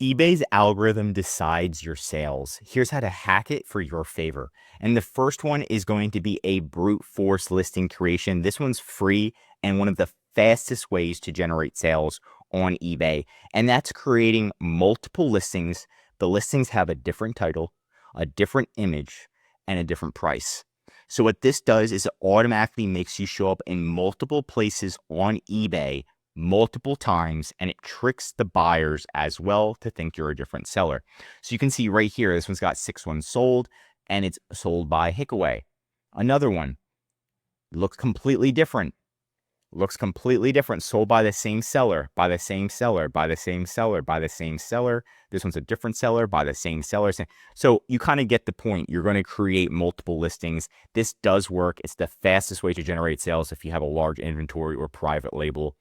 eBay's algorithm decides your sales. Here's how to hack it for your favor. And the first one is going to be a brute force listing creation. This one's free and one of the fastest ways to generate sales on eBay. And that's creating multiple listings. The listings have a different title, a different image, and a different price. So what this does is it automatically makes you show up in multiple places on eBay multiple times, and it tricks the buyers as well to think you're a different seller. So you can see right here, this one's got 6 sold, and it's sold by Hickaway. Another one looks completely different. Sold by the same seller, by the same seller, by the same seller, by the same seller. This one's a different seller, by the same seller. So you kind of get the point. You're going to create multiple listings. This does work. It's the fastest way to generate sales if you have a large inventory or private label.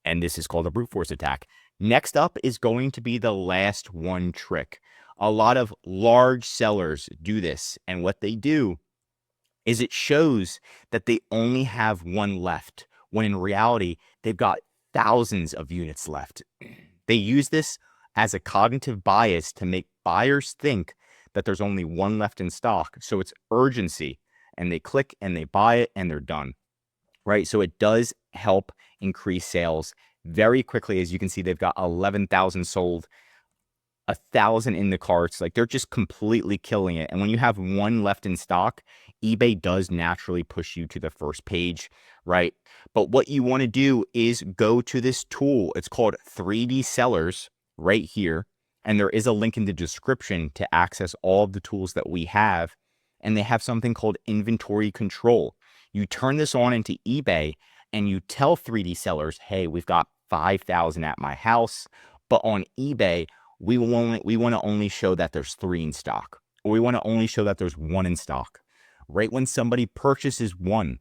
And this is called a brute force attack. Next up is going to be the last one trick. A lot of large sellers do this. And what they do is it shows that they only have one left, when in reality, they've got thousands of units left. They use this as a cognitive bias to make buyers think that there's only one left in stock. So it's urgency. And they click and they buy it and they're done. Right? So it does help increase sales very quickly. As you can see, they've got 11,000 sold, 1,000 in the carts. Like, they're just completely killing it. And when you have one left in stock, eBay does naturally push you to the first page, right? But what you want to do is go to this tool. It's called 3D Sellers right here. And there is a link in the description to access all of the tools that we have. And they have something called inventory control. You turn this on into eBay and you tell 3D sellers, hey, we've got 5,000 at my house, but on eBay, we want to only show that there's 3 in stock, or we want to only show that there's 1 in stock. Right when somebody purchases 1,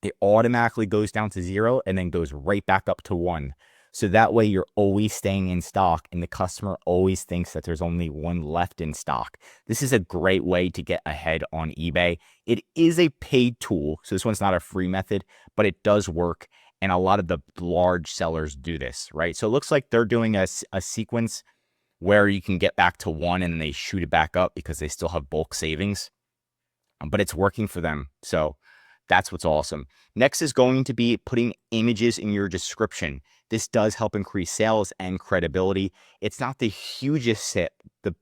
it automatically goes down to 0 and then goes right back up to 1. So that way you're always staying in stock and the customer always thinks that there's only 1 left in stock. This is a great way to get ahead on eBay. It is a paid tool, so this one's not a free method, but it does work. And a lot of the large sellers do this, right? So it looks like they're doing a sequence where you can get back to 1 and then they shoot it back up because they still have bulk savings, but it's working for them. So that's what's awesome. Next is going to be putting images in your description. This does help increase sales and credibility. It's not the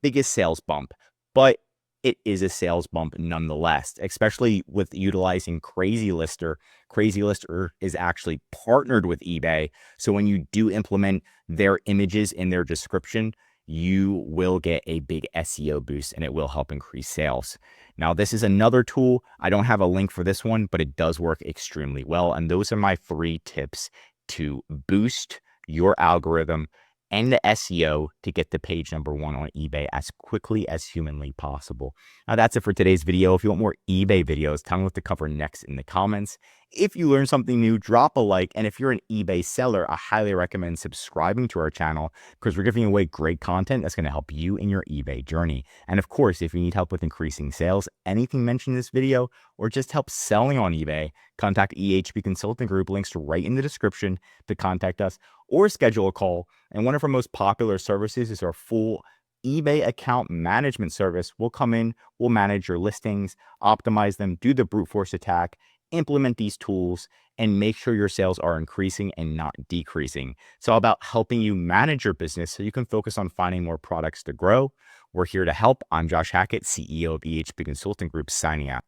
biggest sales bump, but it is a sales bump nonetheless, especially with utilizing Crazy Lister. Crazy Lister is actually partnered with eBay. So when you do implement their images in their description, you will get a big SEO boost and it will help increase sales. Now, this is another tool. I don't have a link for this one, but it does work extremely well. And those are my 3 tips to boost your algorithm and the SEO to get to page number 1 on eBay as quickly as humanly possible. Now, that's it for today's video. If you want more eBay videos, tell me what to cover next in the comments. If you learned something new, drop a like. And if you're an eBay seller, I highly recommend subscribing to our channel because we're giving away great content that's going to help you in your eBay journey. And of course, if you need help with increasing sales, anything mentioned in this video, or just help selling on eBay, contact EHP Consulting Group. Links right in the description to contact us or schedule a call. And one of our most popular services is our full eBay account management service. We'll come in, we'll manage your listings, optimize them, do the brute force attack, implement these tools, and make sure your sales are increasing and not decreasing. It's all about helping you manage your business so you can focus on finding more products to grow. We're here to help. I'm Josh Hackett, CEO of EHP Consulting Group, signing out.